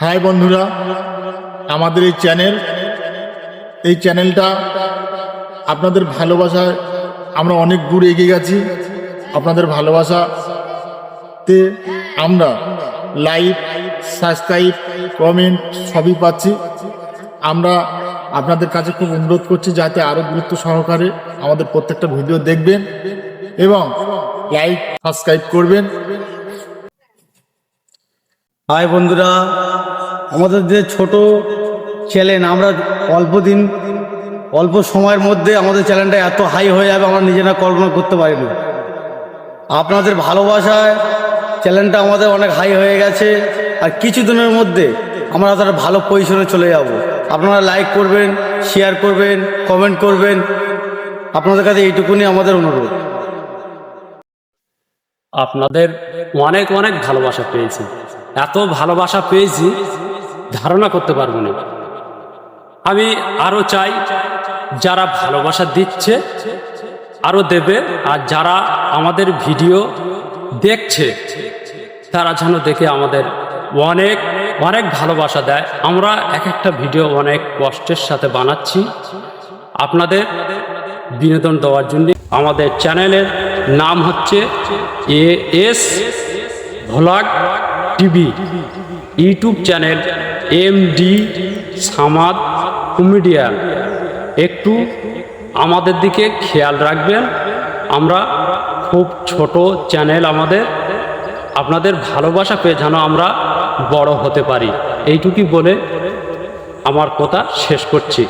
High বন্ধুরা, আমাদের এই চ্যানেলটা আপনাদের ভালোবাসায় আমরা অনেক দূর এগিয়ে গেছি। আপনাদের ভালোবাসাতে আমরা লাইক, সাবস্ক্রাইব, কমেন্ট সবই পাচ্ছি। আমরা আপনাদের কাছে খুব অনুরোধ করছি যাতে আরও গুরুত্ব সহকারে আমাদের প্রত্যেকটা ভিডিও দেখবেন এবং লাইক, সাবস্ক্রাইব করবেন। হাই বন্ধুরা, আমাদের যে ছোট চ্যানেল, আমরা অল্প সময়ের মধ্যে আমাদের চ্যানেলটা এত হাই হয়ে যাবে আমরা নিজেরা কল্পনা করতে পারিনি। আপনাদের ভালোবাসায় চ্যানেলটা আমাদের অনেক হাই হয়ে গেছে, আর কিছু দিনের মধ্যে আমরা তারা ভালো পজিশনে চলে যাব। আপনারা লাইক করবেন, শেয়ার করবেন, কমেন্ট করবেন, আপনাদের কাছে এইটুকুনি আমাদের অনুরোধ। আপনাদের অনেক অনেক ভালোবাসা পেয়েছি, এত ভালোবাসা পেয়েছি ধারণা করতে পারবো না। আমি আরো চাই যারা ভালোবাসা দিচ্ছে আরো দেবে, আর যারা আমাদের ভিডিও দেখছে তারা যেন দেখে আমাদের অনেক অনেক ভালোবাসা দেয়। আমরা এক একটা ভিডিও অনেক কষ্টের সাথে বানাচ্ছি আপনাদের বিনোদন দেওয়ার জন্য। আমাদের চ্যানেলের নাম হচ্ছে AS vlog TV, YouTube channel MD Samad comedian. একটু আমাদের দিকে খেয়াল রাখবেন, আমরা খুব ছোট চ্যানেল, আপনাদের ভালোবাসা পেয়ে যেন আমরা বড় হতে পারি, এইটুকুই বলে আমার কথা শেষ করছি।